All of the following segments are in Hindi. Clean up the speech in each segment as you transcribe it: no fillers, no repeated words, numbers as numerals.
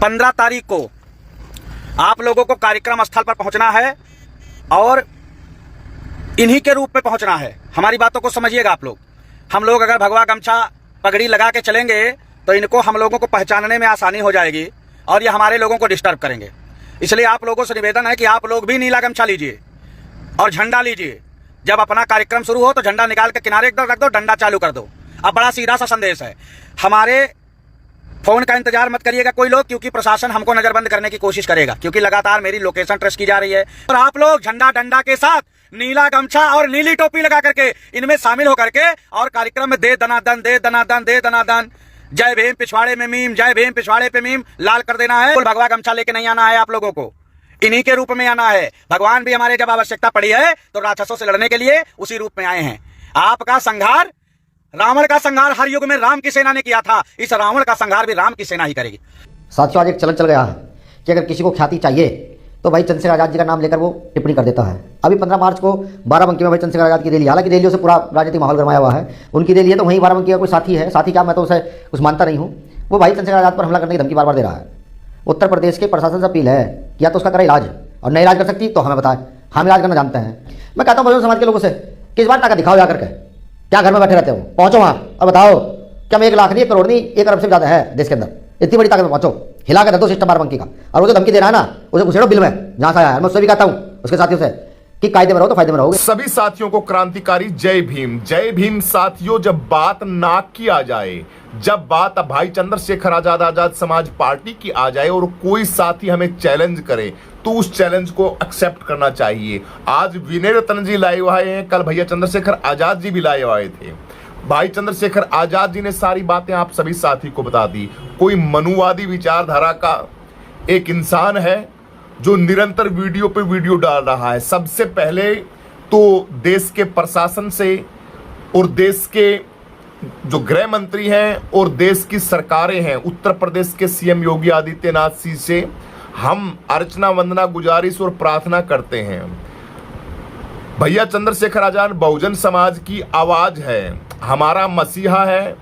15 तारीख को आप लोगों को कार्यक्रम स्थल पर पहुंचना है और इन्हीं के रूप में पहुंचना है। हमारी बातों को समझिएगा आप लोग। हम लोग अगर भगवा गमछा पगड़ी लगा के चलेंगे तो इनको हम लोगों को पहचानने में आसानी हो जाएगी और ये हमारे लोगों को डिस्टर्ब करेंगे। इसलिए आप लोगों से निवेदन है कि आप लोग भी नीला गमछा लीजिए और झंडा लीजिए। जब अपना कार्यक्रम शुरू हो तो झंडा निकाल के किनारे रख दो, डंडा चालू कर दो। अब बड़ा सीधा सा संदेश है, हमारे फोन का इंतजार मत करिएगा कोई लोग, क्योंकि प्रशासन हमको नजरबंद करने की कोशिश करेगा, क्योंकि लगातार मेरी लोकेशन ट्रेस की जा रही है। और आप लोग झंडा डंडा के साथ नीला गमछा और नीली टोपी लगा करके इनमें शामिल होकर के और कार्यक्रम में दे दनादन दे दनादन दे दनादन, जय भीम पिछवाड़े में मीम, जय भीम पिछवाड़े पे मीम लाल कर देना है। भगवा गमछा लेके नहीं आना है आप लोगों को, इन्हीं के रूप में आना है। भगवान भी हमारे जब आवश्यकता पड़ी है तो राक्षसों से लड़ने के लिए उसी रूप में आए हैं। आपका संहार, रावण का संहार हर युग में राम की सेना ने किया था, इस रावण का संहार भी राम की सेना ही करेगी। साथियों, आज एक चलन चल गया है कि अगर किसी को ख्याति चाहिए तो भाई चंद्रशेखर आजाद जी का नाम लेकर वो टिप्पणी कर देता है। अभी 15 मार्च को बाराबंकी में भाई चंद्रशेखर आजाद की रैली, हालांकि रैलियों से पूरा राजनीतिक माहौल गरमाया हुआ है। उनकी रैली है तो वहीं बाराबंकी का कोई साथी है, साथी क्या मैं तो उसे कुछ मानता नहीं हूँ, वो भाई चंद्रशेखर आजाद पर हमला करने की धमकी बार बार दे रहा है। उत्तर प्रदेश के प्रशासन से अपील है कि या तो उसका करे इलाज, और नहीं इलाज कर सकती तो हमें बताएं, हम इलाज करना जानते हैं। मैं कहता हूँ बहुजन समाज के लोगों से कि इस बार ताकत दिखाओ जाकर के, क्या घर में बैठे रहते हो, पहुंचो वहाँ और बताओ क्या मैं 1 लाख नहीं 1 करोड़ नहीं 1 अरब से ज़्यादा है देश के अंदर, इतनी बड़ी ताकत में पहुंचो, हिला कर दे दो सिस्टम बाराबंकी का। और वो जो धमकी दे रहा है ना उसे घुसेड़ो बिल में जहाँ से आया है। मैं उससे भी कहता हूँ उसके साथियों से कि कायदे में रहो तो फायदे में रहोगे। सभी साथियों को क्रांतिकारी जय भीम। जय भीम साथियों, जब बात नाक की आ जाए, जब बात भाई चंद्रशेखर आजाद आजाद समाज पार्टी की आ जाए और कोई साथी हमें चैलेंज करे तो उस चैलेंज को एक्सेप्ट करना चाहिए। आज विनय रतन जी लाए हुए हैं, कल भैया चंद्रशेखर आजाद जी भी लाए हुए थे। भाई चंद्रशेखर आजाद जी ने सारी बातें आप सभी साथी को बता दी। कोई मनुवादी विचारधारा का एक इंसान है जो निरंतर वीडियो पे वीडियो डाल रहा है। सबसे पहले तो देश के प्रशासन से और देश के जो गृह मंत्री हैं और देश की सरकारें हैं, उत्तर प्रदेश के सीएम योगी आदित्यनाथ जी से हम अर्चना वंदना गुजारिश और प्रार्थना करते हैं। भैया चंद्रशेखर आजाद बहुजन समाज की आवाज है, हमारा मसीहा है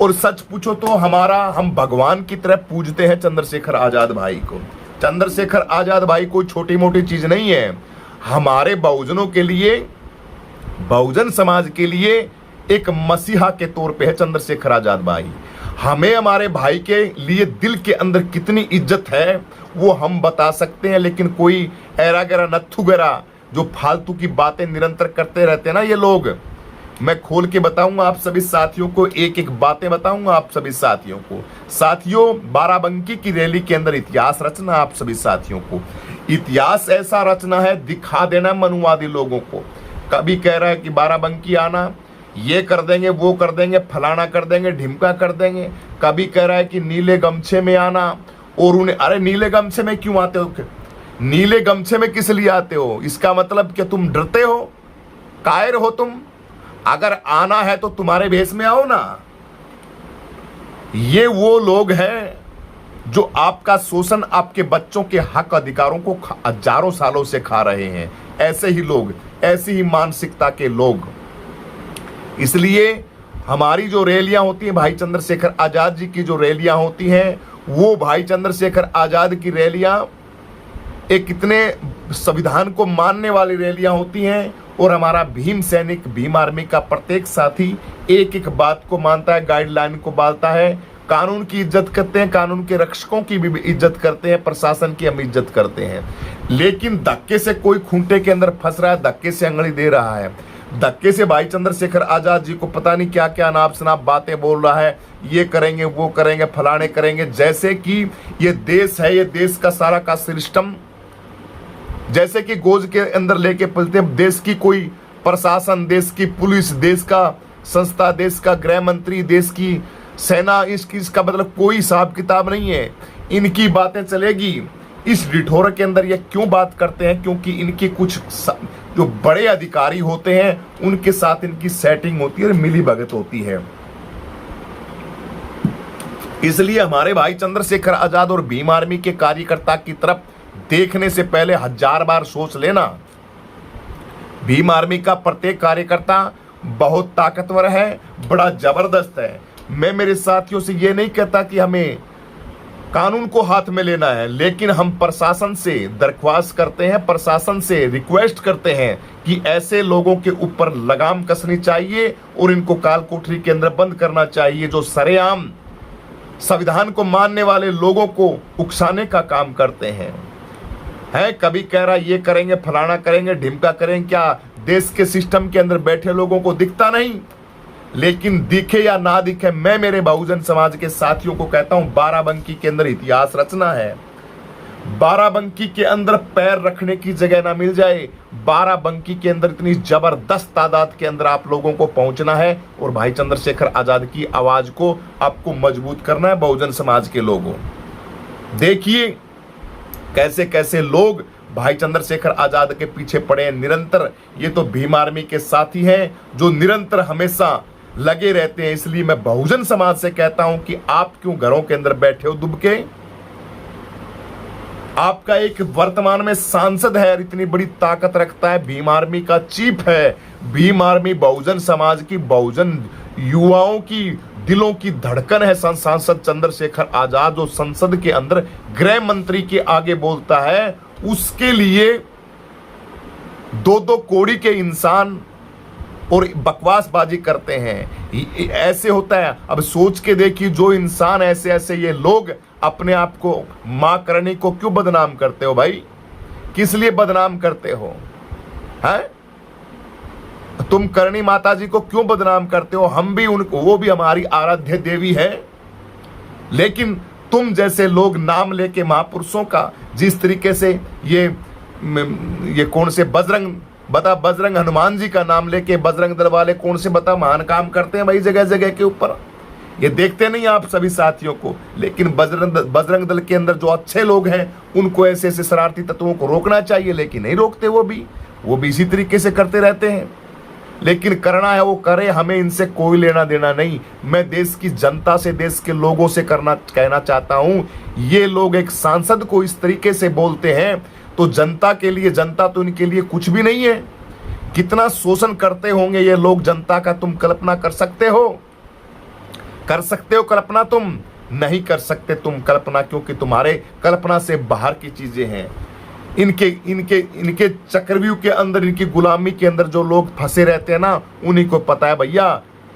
और सच पूछो तो हम भगवान की तरह पूजते हैं चंद्रशेखर आजाद भाई को। चंद्रशेखर आजाद भाई कोई छोटी मोटी चीज नहीं है, हमारे बहुजनों के लिए, बहुजन समाज के लिए एक मसीहा के तौर पे है चंद्रशेखर आजाद भाई। हमें हमारे भाई के लिए दिल के अंदर कितनी इज्जत है वो हम बता सकते हैं, लेकिन कोई ऐरा गैरा नत्थु गैरा जो फालतू की बातें निरंतर करते रहते हैं ना ये लोग, मैं खोल के बताऊंगा आप सभी साथियों को, एक एक बातें बताऊंगा आप सभी साथियों को। साथियों, बाराबंकी की रैली के अंदर इतिहास रचना आप सभी साथियों को, इतिहास ऐसा रचना है, दिखा देना मनुवादी लोगों को। कभी कह रहा है कि बाराबंकी आना, ये कर देंगे वो कर देंगे, फलाना कर देंगे, ढिमका कर देंगे। कभी कह रहा है कि नीले गमछे में आना, और उन्हें अरे नीले गमछे में क्यों आते हो, नीले गमछे में किस लिए आते हो? इसका मतलब कि तुम डरते हो, कायर हो तुम? अगर आना है तो तुम्हारे भेष में आओ ना। ये वो लोग हैं जो आपका शोषण, आपके बच्चों के हक अधिकारों को हजारों सालों से खा रहे हैं। ऐसे ही लोग, ऐसी ही मानसिकता के लोग। इसलिए हमारी जो रैलियां होती हैं, भाई चंद्रशेखर आजाद जी की जो रैलियां होती हैं, वो भाई चंद्रशेखर आजाद की रैलियां एक कितने संविधान को मानने वाली रैलियां होती हैं। और हमारा भीम सैनिक, भीम आर्मी का प्रत्येक साथी एक एक बात को मानता है, गाइडलाइन को बांधता है, कानून की इज्जत करते हैं, कानून के रक्षकों की भी इज्जत करते हैं, प्रशासन की हम इज्जत करते हैं। लेकिन धक्के से कोई खूंटे के अंदर फंस रहा है, धक्के से अंगड़ी दे रहा है, धक्के से भाई चंद्रशेखर आजाद जी को पता नहीं क्या क्या अनाप शनाप बातें बोल रहा है, ये करेंगे वो करेंगे फलाने करेंगे, जैसे कि ये देश है, ये देश का सारा का सिस्टम जैसे कि गोज के अंदर लेके पलते हैं। देश की कोई प्रशासन, देश की पुलिस, देश का संस्था, देश का गृह मंत्री, देश की सेना, इसका मतलब कोई हिसाब किताब नहीं है। इनकी बातें चलेगी। इस डिठोर के अंदर ये क्यों बात करते हैं? क्योंकि इनके कुछ जो बड़े अधिकारी होते हैं उनके साथ इनकी सेटिंग होती है और मिली भगत होती है। इसलिए हमारे भाई चंद्रशेखर आजाद और भीम आर्मी के कार्यकर्ता की तरफ देखने से पहले 1000 बार सोच लेना। भीम आर्मी का प्रत्येक कार्यकर्ता बहुत ताकतवर है, बड़ा जबरदस्त है। मैं मेरे साथियों से ये नहीं कहता कि हमें कानून को हाथ में लेना है। लेकिन हम प्रशासन से दरख्वास्त करते हैं, प्रशासन से रिक्वेस्ट करते हैं कि ऐसे लोगों के ऊपर लगाम कसनी चाहिए और इनको काल कोठरी के अंदर बंद करना चाहिए, जो सरेआम संविधान को मानने वाले लोगों को उकसाने का काम करते हैं। कभी कह रहा ये करेंगे, फलाना करेंगे, ढिमका करेंगे, क्या देश के सिस्टम के अंदर बैठे लोगों को दिखता नहीं? लेकिन दिखे या ना दिखे, मैं मेरे बहुजन समाज के साथियों को कहता हूं, बाराबंकी के अंदर इतिहास रचना है। बाराबंकी के अंदर पैर रखने की जगह ना मिल जाए, बाराबंकी के अंदर इतनी जबरदस्त तादाद के अंदर आप लोगों को पहुंचना है और भाई चंद्रशेखर आजाद की आवाज को आपको मजबूत करना है। बहुजन समाज के लोगों, देखिए कैसे कैसे लोग भाई चंद्रशेखर आजाद के पीछे पड़े हैं निरंतर। ये तो भीम आर्मी के साथी हैं जो निरंतर हमेशा लगे रहते हैं। इसलिए मैं बहुजन समाज से कहता हूं कि आप क्यों घरों के अंदर बैठे हो दुबके? आपका एक वर्तमान में सांसद है, इतनी बड़ी ताकत रखता है, भीम आर्मी का चीफ है। भीम आर्मी बहुजन समाज की, बहुजन युवाओं की दिलों की धड़कन है। सांसद चंद्रशेखर आजाद जो संसद के अंदर गृह मंत्री के आगे बोलता है, उसके लिए दो कोड़ी के इंसान और बकवासबाजी करते हैं। ऐसे होता है। अब सोच के देखिए, जो इंसान ऐसे ये लोग अपने आप को मां करनी को क्यों बदनाम करते हो भाई? किस लिए बदनाम करते हो? हैं? तुम करणी माता जी को क्यों बदनाम करते हो? हम भी उनको, वो भी हमारी आराध्य देवी है। लेकिन तुम जैसे लोग नाम लेके महापुरुषों का, जिस तरीके से ये कौन से बजरंग हनुमान जी का नाम लेके बजरंग दल वाले कौन से महान काम करते हैं भाई जगह जगह के ऊपर। ये देखते नहीं आप सभी साथियों को। लेकिन बजरंग दल के अंदर जो अच्छे लोग हैं उनको ऐसे शरारती तत्वों को रोकना चाहिए, लेकिन नहीं रोकते। वो भी इसी तरीके से करते रहते हैं। लेकिन करना है वो करे, हमें इनसे कोई लेना देना नहीं। मैं देश की जनता से, देश के लोगों से कहना चाहता हूं, ये लोग एक सांसद को इस तरीके से बोलते हैं तो जनता के लिए, जनता तो इनके लिए कुछ भी नहीं है। कितना शोषण करते होंगे ये लोग जनता का, तुम कल्पना कर सकते हो? कल्पना? तुम नहीं कर सकते तुम कल्पना, क्योंकि तुम्हारे कल्पना से बाहर की चीजें हैं। इनके चक्रव्यूह के अंदर, इनकी गुलामी के अंदर जो लोग फंसे रहते हैं ना, उन्हीं को पता है भैया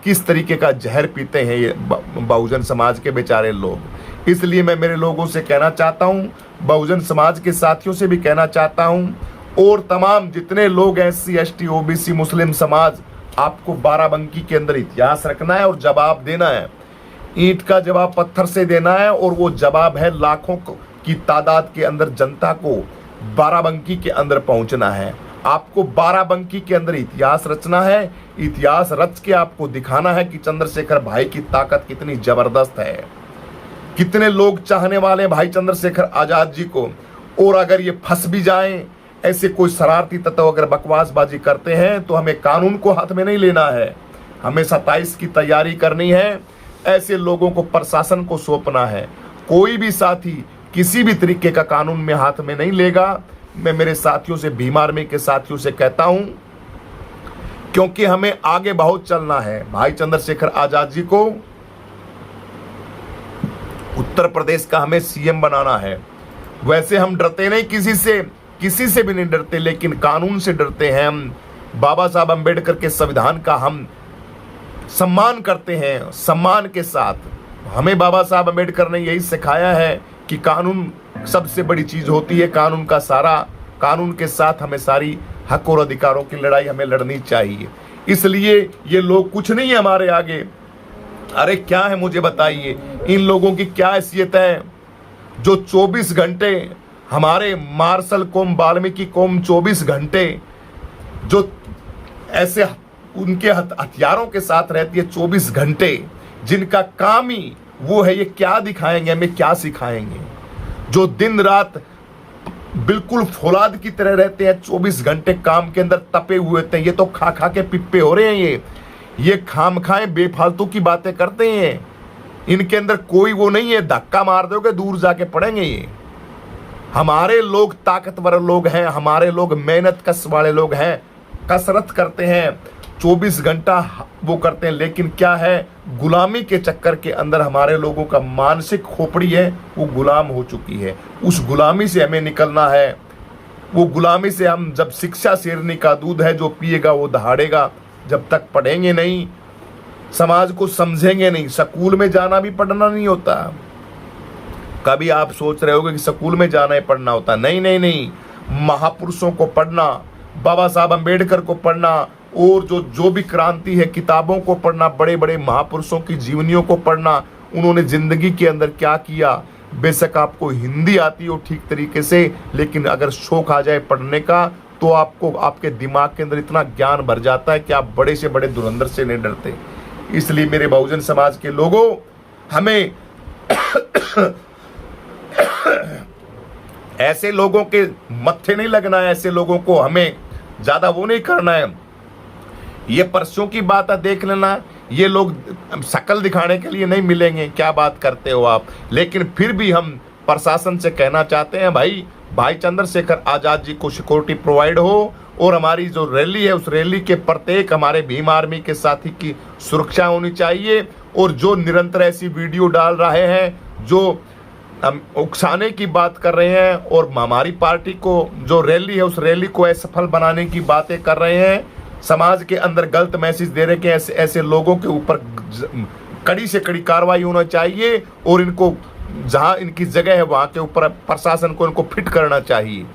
किस तरीके का जहर पीते हैं ये बहुजन समाज के बेचारे लोग। इसलिए मैं मेरे लोगों से कहना चाहता हूं, बहुजन समाज के साथियों से भी कहना चाहता हूं, और तमाम जितने लोग हैं, SC ST OBC मुस्लिम समाज, आपको बाराबंकी के अंदर इतिहास रखना है और जवाब देना है। ईंट का जवाब पत्थर से देना है, और वो जवाब है लाखों की तादाद के अंदर जनता को बाराबंकी के अंदर पहुंचना है। आपको बाराबंकी के अंदर इतिहास रचना है। इतिहास रच के आपको दिखाना है कि चंद्रशेखर भाई की ताकत कितनी जबरदस्त है। कितने लोग चाहने वाले भाई चंद्रशेखर आजाद जी को। और अगर ये फंस भी जाएं, ऐसे कोई शरारती तत्व अगर बकवासबाजी करते हैं, तो हमें कानून को हाथ में नहीं लेना है, हमें 27 की तैयारी करनी है। ऐसे लोगों को प्रशासन को सौंपना है। कोई भी साथी किसी भी तरीके का कानून में हाथ में नहीं लेगा। मैं मेरे साथियों से, भीम आर्मी के साथियों से कहता हूं, क्योंकि हमें आगे बहुत चलना है। भाई चंद्रशेखर आजाद जी को उत्तर प्रदेश का हमें CM बनाना है। वैसे हम डरते नहीं किसी से भी नहीं डरते, लेकिन कानून से डरते हैं। हम बाबा साहब अम्बेडकर के संविधान का हम सम्मान करते हैं, सम्मान के साथ। हमें बाबा साहब अम्बेडकर ने यही सिखाया है कि कानून सबसे बड़ी चीज होती है। कानून के साथ हमें सारी हक और अधिकारों की लड़ाई हमें लड़नी चाहिए। इसलिए ये लोग कुछ नहीं है हमारे आगे। अरे क्या है मुझे बताइए, इन लोगों की क्या हैसियत है जो 24 घंटे, हमारे मार्शल कौम, वाल्मीकि कौम 24 घंटे जो ऐसे उनके हथियारों के साथ रहती है 24 घंटे, जिनका काम ही वो है, ये क्या दिखाएंगे हमें, क्या सिखाएंगे? जो दिन रात बिल्कुल फौलाद की तरह रहते हैं, 24 घंटे काम के अंदर तपे हुए थे। ये तो खा के पिप्पे हो रहे हैं। ये खामखाए बेफालतू की बातें करते हैं। इनके अंदर कोई वो नहीं है, धक्का मार दोगे दूर जाके पड़ेंगे ये। हमारे लोग ताकतवर लोग हैं, हमारे लोग मेहनत कश वाले लोग हैं, कसरत करते हैं। 24 घंटा वो करते हैं, लेकिन क्या है, गुलामी के चक्कर के अंदर हमारे लोगों का मानसिक खोपड़ी है वो गुलाम हो चुकी है। उस गुलामी से हमें निकलना है। वो गुलामी से हम, जब शिक्षा शेरनी का दूध है, जो पिएगा वो दहाड़ेगा। जब तक पढ़ेंगे नहीं, समाज को समझेंगे नहीं, स्कूल में जाना भी पढ़ना नहीं होता। कभी आप सोच रहे होगे कि स्कूल में जाना ही पढ़ना होता, नहीं नहीं नहीं, महापुरुषों को पढ़ना, बाबा साहब अम्बेडकर को पढ़ना, और जो भी क्रांति है, किताबों को पढ़ना, बड़े बड़े महापुरुषों की जीवनियों को पढ़ना, उन्होंने जिंदगी के अंदर क्या किया। बेशक आपको हिंदी आती हो ठीक तरीके से, लेकिन अगर शौक आ जाए पढ़ने का तो आपको, आपके दिमाग के अंदर इतना ज्ञान भर जाता है कि आप बड़े से बड़े धुरंधर से नहीं डरते। इसलिए मेरे बहुजन समाज के लोगों, हमें ऐसे लोगों के मत्थे नहीं लगना है, ऐसे लोगों को हमें ज्यादा वो नहीं करना है। ये परसों की बात है, देख लेना, ये लोग शक्ल दिखाने के लिए नहीं मिलेंगे, क्या बात करते हो आप। लेकिन फिर भी हम प्रशासन से कहना चाहते हैं, भाई चंद्रशेखर आजाद जी को सिक्योरिटी प्रोवाइड हो, और हमारी जो रैली है उस रैली के प्रत्येक हमारे भीम आर्मी के साथी की सुरक्षा होनी चाहिए। और जो निरंतर ऐसी वीडियो डाल रहे हैं, जो उकसाने की बात कर रहे हैं, और हमारी पार्टी को जो रैली है उस रैली को असफल बनाने की बातें कर रहे हैं, समाज के अंदर गलत मैसेज दे रहे हैं कि ऐसे ऐसे लोगों के ऊपर कड़ी से कड़ी कार्रवाई होना चाहिए, और इनको जहां इनकी जगह है वहां के ऊपर प्रशासन को इनको फिट करना चाहिए।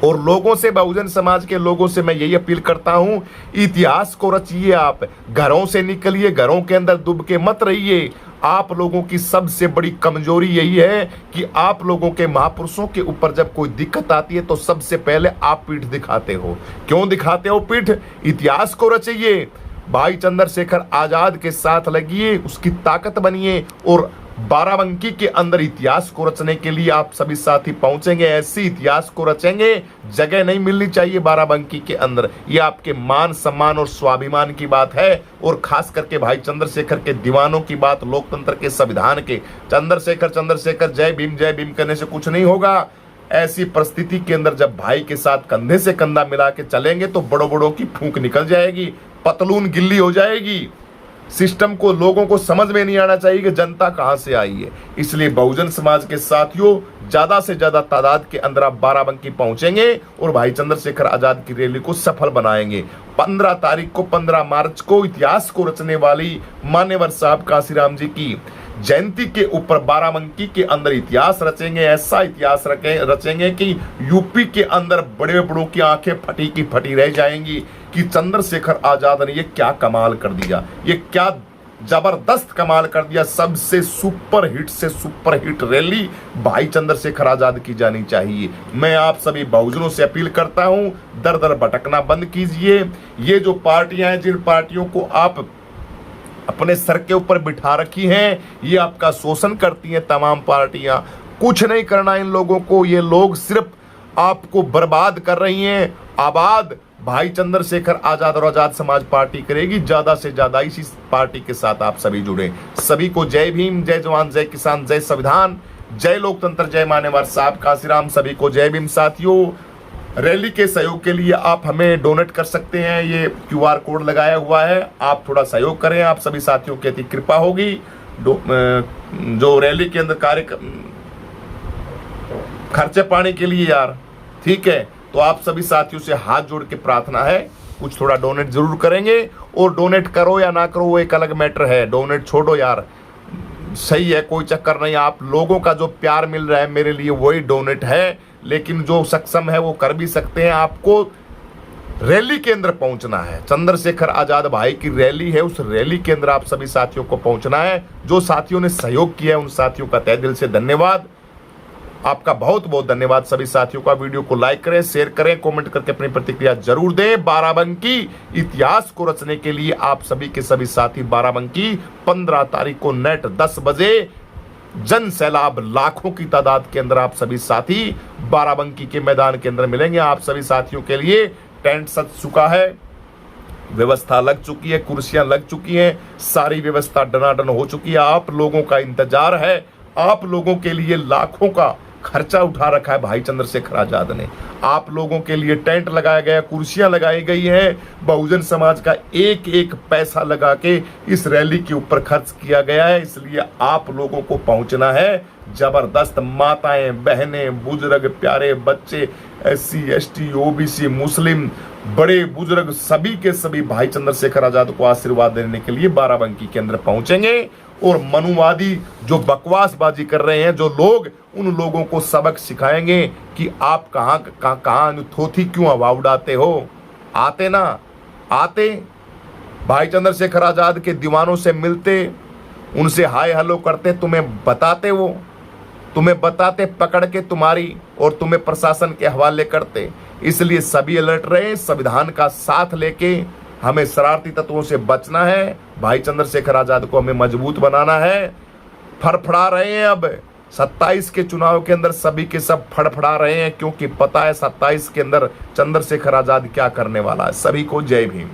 और लोगों से, बहुजन समाज के लोगों से मैं यही अपील करता हूं, इतिहास को रचिए। आप घरों से निकलिए, घरों के अंदर डूब के मत रहिए। आप लोगों की सबसे बड़ी कमजोरी यही है कि आप लोगों के महापुरुषों के ऊपर जब कोई दिक्कत आती है तो सबसे पहले आप पीठ दिखाते हो। क्यों दिखाते हो पीठ? इतिहास को रचिए, भाई चंद्रशेखर आजाद के साथ लगिए, उसकी ताकत बनिए, और बाराबंकी के अंदर इतिहास को रचने के लिए आप सभी साथी पहुंचेंगे। ऐसी इतिहास को रचेंगे, जगह नहीं मिलनी चाहिए बाराबंकी के अंदर। ये आपके मान सम्मान और स्वाभिमान की बात है, और खास करके भाई चंद्रशेखर के दीवानों की बात, लोकतंत्र के संविधान के। चंद्रशेखर जय भीम करने से कुछ नहीं होगा। ऐसी परिस्थिति के अंदर जब भाई के साथ कंधे से कंधा मिला के चलेंगे तो बड़ों बड़ों की फूंक निकल जाएगी, पतलून गिल्ली हो जाएगी। सिस्टम को, लोगों को समझ में नहीं आना चाहिए कि जनता कहां से आई है। इसलिए बहुजन समाज के साथियों, ज्यादा से ज्यादा तादाद के अंदर आप बाराबंकी पहुंचेंगे और भाई चंद्रशेखर आजाद की रैली को सफल बनाएंगे। 15 तारीख को, 15 मार्च को इतिहास को रचने वाली मान्यवर साहब काशीराम जी की जयंती के ऊपर बाराबंकी के अंदर इतिहास रचेंगे। ऐसा इतिहास रचेंगे कि यूपी के अंदर बड़े बड़ों की आंखें फटी की फटी रह जाएंगी कि चंद्रशेखर आजाद ने ये क्या कमाल कर दिया, ये क्या जबरदस्त कमाल कर दिया। सबसे सुपर हिट से सुपर हिट रैली भाई चंद्रशेखर आजाद की जानी चाहिए। मैं आप सभी बहुजनों से अपील करता हूं, दर दर भटकना बंद कीजिए। ये जो पार्टियां हैं, जिन पार्टियों को आप अपने सर के ऊपर बिठा रखी हैं, ये आपका शोषण करती हैं। तमाम पार्टियां, कुछ नहीं करना इन लोगों को। ये लोग सिर्फ आपको बर्बाद कर रही हैं। आबाद भाई चंद्रशेखर आजाद और आजाद समाज पार्टी करेगी। ज्यादा से ज्यादा इसी पार्टी के साथ आप सभी जुड़े। सभी को जय भीम, जय जवान, जय किसान, जय संविधान, जय लोकतंत्र, जय मान्यवर साहब काशीराम। सभी को जय भीम। साथियों, रैली के सहयोग के लिए आप हमें डोनेट कर सकते हैं। ये QR कोड लगाया हुआ है, आप थोड़ा सहयोग करें। आप सभी साथियों की अति कृपा होगी। जो रैली के अंदर कार्य खर्चे पाने के लिए यार, ठीक है, तो आप सभी साथियों से हाथ जोड़ के प्रार्थना है, कुछ थोड़ा डोनेट जरूर करेंगे। और डोनेट करो या ना करो वो एक अलग मैटर है, डोनेट छोड़ो यार, सही है, कोई चक्कर नहीं। आप लोगों का जो प्यार मिल रहा है मेरे लिए वही डोनेट है। लेकिन जो सक्षम है वो कर भी सकते हैं। आपको रैली के अंदर पहुंचना है। चंद्रशेखर आजाद भाई की रैली है, उस रैली के अंदर आप सभी साथियों को पहुंचना है। जो साथियों ने सहयोग किया है उन साथियों का तहे दिल से धन्यवाद। आपका बहुत बहुत धन्यवाद सभी साथियों का। वीडियो को लाइक करें, शेयर करें, कमेंट करके अपनी प्रतिक्रिया जरूर दें। बाराबंकी इतिहास को रचने के लिए आप सभी के सभी साथी बाराबंकी 15 तारीख को नेट 10 बजे जन सैलाब, लाखों की तादाद के अंदर आप सभी साथी बाराबंकी के मैदान के अंदर मिलेंगे। आप सभी साथियों के लिए टेंट सज चुका है, व्यवस्था लग चुकी है, कुर्सियां लग चुकी हैं, सारी व्यवस्था डनाडन हो चुकी है। आप लोगों का इंतजार है, आप लोगों के लिए लाखों का खर्चा उठा रखा है भाई चंद्रशेखर आजाद ने। आप लोगों के लिए टेंट लगाया गया, कुर्सियां लगाई गई है, बहुजन समाज का एक एक पैसा लगा के इस रैली के ऊपर खर्च किया गया है। इसलिए आप लोगों को पहुंचना है जबरदस्त। माताएं, बहनें, बुजुर्ग, प्यारे बच्चे, SC, ST, OBC, मुस्लिम, बड़े बुजुर्ग, सभी के सभी भाई चंद्रशेखर आजाद को आशीर्वाद देने के लिए बाराबंकी के अंदर पहुंचेंगे। और मनुवादी जो बकवासबाजी कर रहे हैं जो लोग, उन लोगों को सबक सिखाएंगे कि आप कहां थोथी क्यों हवा उड़ाते हो। आते ना, आते भाई चंद्रशेखर आजाद के दीवानों से मिलते, उनसे हाय हेलो करते, तुम्हें बताते पकड़ के तुम्हारी, और तुम्हें प्रशासन के हवाले करते। इसलिए सभी अलर्ट रहे, संविधान का साथ लेके हमें शरारती तत्वों से बचना है। भाई चंद्रशेखर आजाद को हमें मजबूत बनाना है। फड़फड़ा रहे हैं अब 27 के चुनाव के अंदर, सभी के सब फड़फड़ा रहे हैं, क्योंकि पता है 27 के अंदर चंद्रशेखर आजाद क्या करने वाला है। सभी को जय भीम।